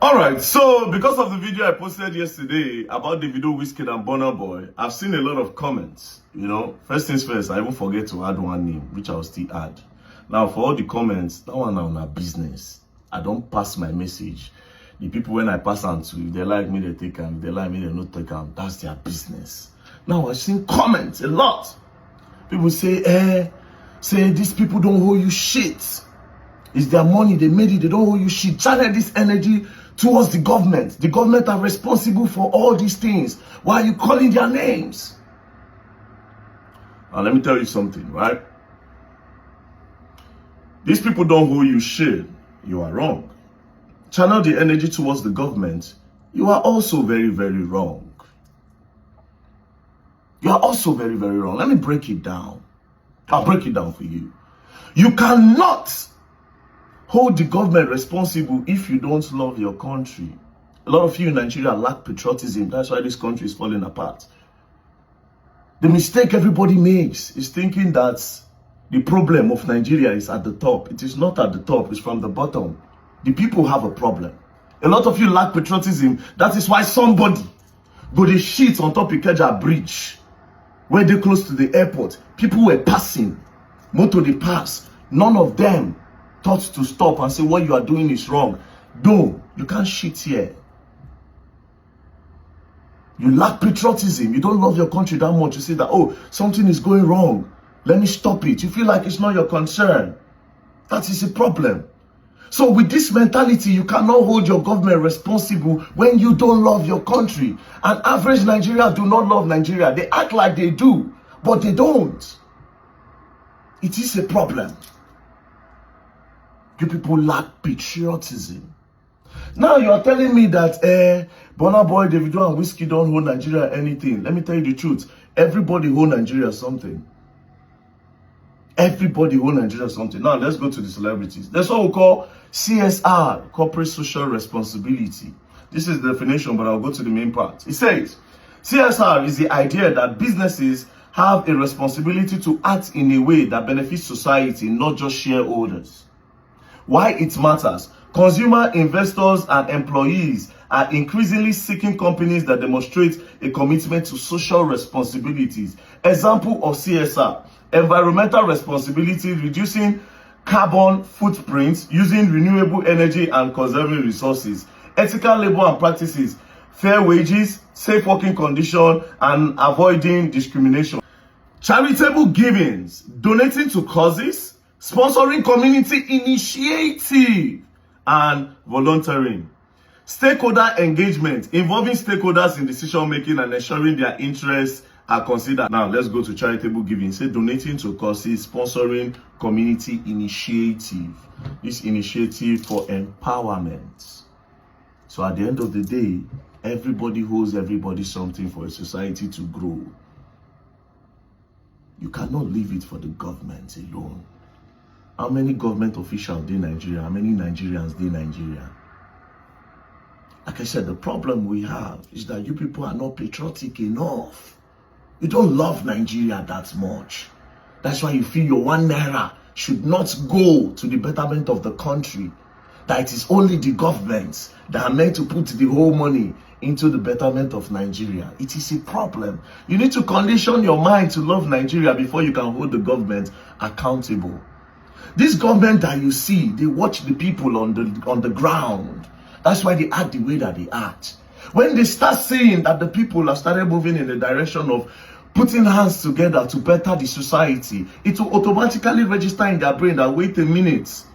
Alright, so because of the video I posted yesterday about davido, wizkid and burna boy, I've seen a lot of comments. First things first, I even forget to add one name, which I'll still add. Now, for all the comments, that one on our business. I don't pass my message. The people, when I pass on to, if they like me, they take them. If they like me, they not take them. That's their business. Now, I've seen comments a lot. People say, these people don't owe you shit. It's their money, they made it, they don't owe you shit. Channel this energy towards the government. The government are responsible for all these things. Why are you calling their names? Now, let me tell you something, right? These people don't owe you shit. You are wrong. Channel the energy towards the government. You are also very, very wrong. You are also very, very wrong. Let me break it down. I'll break it down for you. You cannot hold the government responsible if you don't love your country. A lot of you in Nigeria lack patriotism. That's why this country is falling apart. The mistake everybody makes is thinking that the problem of Nigeria is at the top. It is not at the top. It's from the bottom. The people have a problem. A lot of you lack patriotism. That is why somebody go the shit on top of Ikeja Bridge, where they close to the airport. People were passing. Motor they pass. None of them thought to stop and say what you are doing is wrong. No, you can't shit here. You lack patriotism. You don't love your country that much. You say that, oh, something is going wrong. Let me stop it. You feel like it's not your concern. That is a problem. So with this mentality, you cannot hold your government responsible when you don't love your country. And average Nigerians do not love Nigeria. They act like they do, but they don't. It is a problem. You people lack patriotism. Now you are telling me that burna boy, davido and wizkid don't hold Nigeria anything. Let me tell you the truth. Everybody hold Nigeria something. Everybody hold Nigeria something. Now let's go to the celebrities. That's what we call CSR, corporate social responsibility. This is the definition, but I'll go to the main part. It says, CSR is the idea that businesses have a responsibility to act in a way that benefits society, not just shareholders. Why it matters: consumer, investors, and employees are increasingly seeking companies that demonstrate a commitment to social responsibilities. Example of CSR: environmental responsibility, reducing carbon footprints, using renewable energy and conserving resources. Ethical labor and practices: fair wages, safe working conditions, and avoiding discrimination. Charitable givings: donating to causes, sponsoring community initiative, and volunteering. Stakeholder engagement: involving stakeholders in decision making and ensuring their interests are considered. Now let's go to charitable giving. Say donating to causes, sponsoring community initiative. This initiative for empowerment. So at the end of the day, everybody owes everybody something for a society to grow. You cannot leave it for the government alone. How many government officials in Nigeria? How many Nigerians in Nigeria? Like I said, the problem we have is that you people are not patriotic enough. You don't love Nigeria that much. That's why you feel your 1 naira should not go to the betterment of the country. That it is only the governments that are meant to put the whole money into the betterment of Nigeria. It is a problem. You need to condition your mind to love Nigeria before you can hold the government accountable. This government that you see, they watch the people on the ground. That's why they act the way that they act. When they start seeing that the people have started moving in the direction of putting hands together to better the society, it will automatically register in their brain that, wait a minute,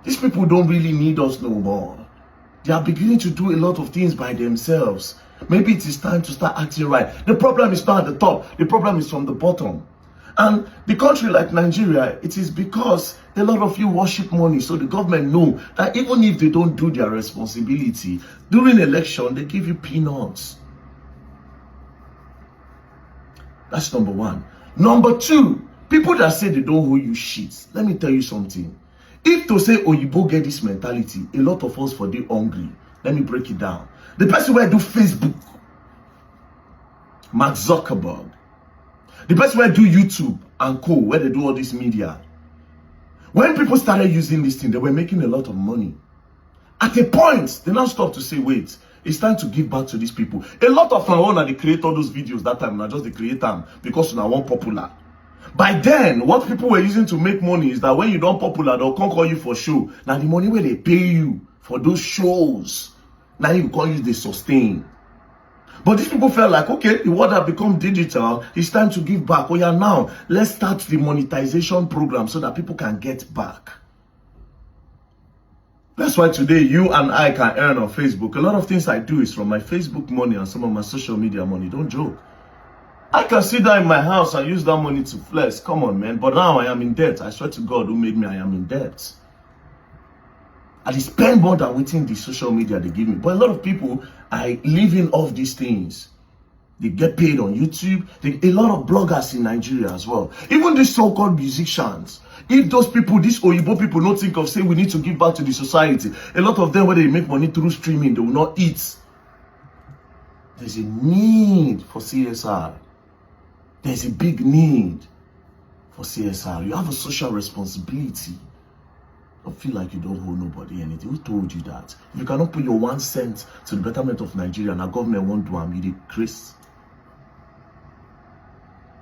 these people don't really need us no more. They are beginning to do a lot of things by themselves. Maybe it is time to start acting right. The problem is not at the top. The problem is from the bottom. And the country like Nigeria, it is because a lot of you worship money. So the government know that even if they don't do their responsibility, during election, they give you peanuts. That's number one. Number two, people that say they don't owe you shit. Let me tell you something. If to say Oyibo get this mentality, a lot of us for they hungry. Let me break it down. The person where do Facebook, Mark Zuckerberg. The person where do YouTube and co, where they do all this media. When people started using this thing, they were making a lot of money. At a point, they now stop to say, wait, it's time to give back to these people. A lot of my own, they create all those videos that time, not just they create them because they want popular. By then, what people were using to make money is that when you don't popular, they'll come call you for show. Now the money where they pay you for those shows, now you call you they sustain. But these people felt like, okay, the world has become digital. It's time to give back. Oh yeah, now let's start the monetization program so that people can get back. That's why today you and I can earn on Facebook. A lot of things I do is from my Facebook money and some of my social media money. Don't joke. I can sit down in my house and use that money to flex. Come on, man. But now I am in debt. I swear to God who made me, I am in debt. I spend more than waiting the social media they give me. But a lot of people are living off these things. They get paid on YouTube. A lot of bloggers in Nigeria as well. Even these so-called musicians. If those people, these Oyibo people don't think of saying we need to give back to the society, a lot of them, when they make money through streaming, they will not eat. There's a need for CSR. There's a big need for CSR. You have a social responsibility. Don't feel like you don't owe nobody anything. Who told you that? If you cannot put your 1 cent to the betterment of Nigeria and the government won't do them, you dey Chris.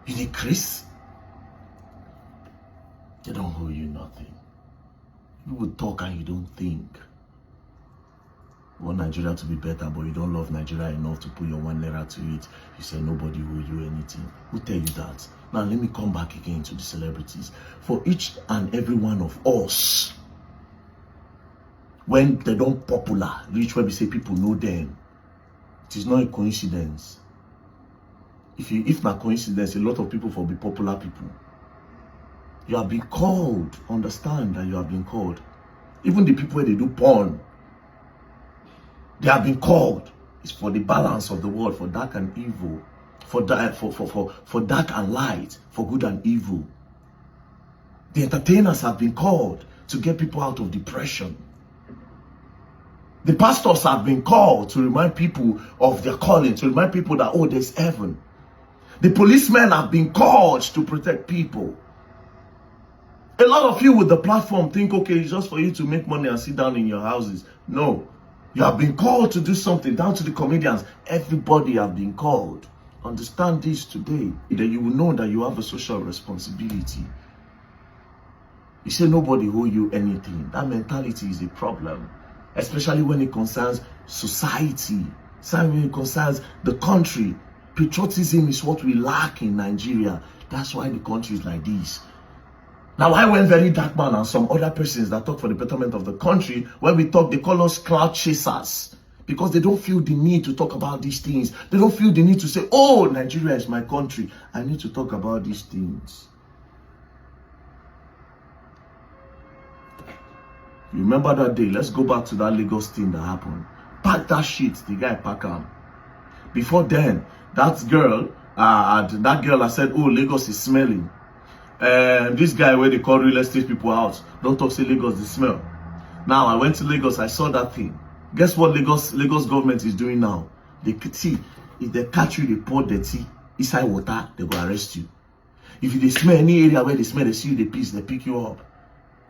You dey Chris? They don't owe you nothing. You will talk and you don't think. You want Nigeria to be better, but you don't love Nigeria enough to put your 1 naira to it. You say nobody owe you anything. Who tell you that? Now let me come back again to the celebrities. For each and every one of us, when they don't popular, reach where we say people know them, it is not a coincidence. If not coincidence, a lot of people will be popular people. You have been called. Understand that you have been called. Even the people where they do porn, they have been called. It's for the balance of the world, for dark and evil, for dark and light, for good and evil. The entertainers have been called to get people out of depression. The pastors have been called to remind people of their calling, to remind people that, oh, there's heaven. The policemen have been called to protect people. A lot of you with the platform think, okay, it's just for you to make money and sit down in your houses. No. You have been called to do something, down to the comedians. Everybody have been called. Understand this today. Then you will know that you have a social responsibility. You say nobody owe you anything. That mentality is a problem. Especially when it concerns society. When it concerns the country. Patriotism is what we lack in Nigeria. That's why the country is like this. Now, I went very dark man and some other persons that talk for the betterment of the country. When we talk, they call us cloud chasers. Because they don't feel the need to talk about these things. They don't feel the need to say, oh, Nigeria is my country. I need to talk about these things. You remember that day? Let's go back to that Lagos thing that happened. Pack that shit. The guy pack him. Before then, that girl I said, oh, Lagos is smelling. This guy where they call real estate people out, don't talk say Lagos, they smell. Now I went to Lagos, I saw that thing. Guess what Lagos government is doing now? They see, if they catch you, they pour dirty inside water, they go arrest you. If they smell any area where they smell, they see you, they piss, they pick you up.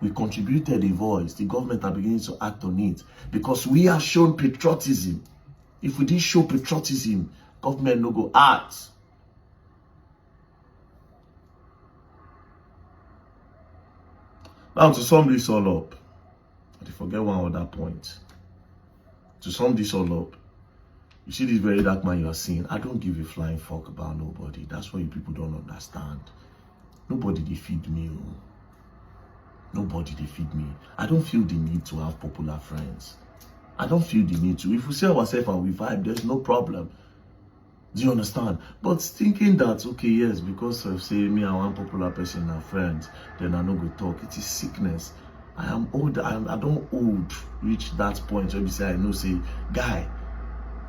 We contributed a voice. The government are beginning to act on it because we have shown patriotism. If we didn't show patriotism, government no go act. Now, to sum this all up, I forget one other point. To sum this all up, you see this very dark man you are seeing, I don't give a flying fuck about nobody. That's what you people don't understand. Nobody they feed me. Nobody they feed me. I don't feel the need to have popular friends. I don't feel the need to. If we say ourselves and we vibe, there's no problem. Do you understand? But thinking that, okay, yes, because of say me and one popular person are friends, then I no go talk. It is sickness. I am old. I don't reach that point where we say I know say, guy,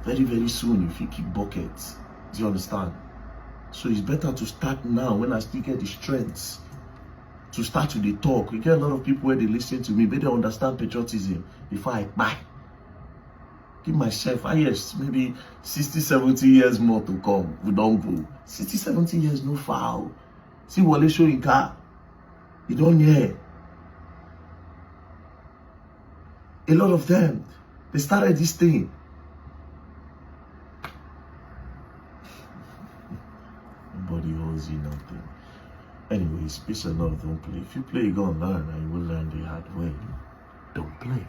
very, very soon if you keep buckets. Do you understand? So it's better to start now when I still get the strength to start to the talk. We get a lot of people where they listen to me, but they understand patriotism before I buy. Give myself, yes, maybe 60, 70 years more to come. We don't go. 60, 70 years, no foul. See Wale Soyinka. You don't hear. A lot of them, they started this thing. Nobody owes you nothing. Anyways, peace and love, don't play. If you play, you're gonna learn, and you will learn the hard way. Don't play.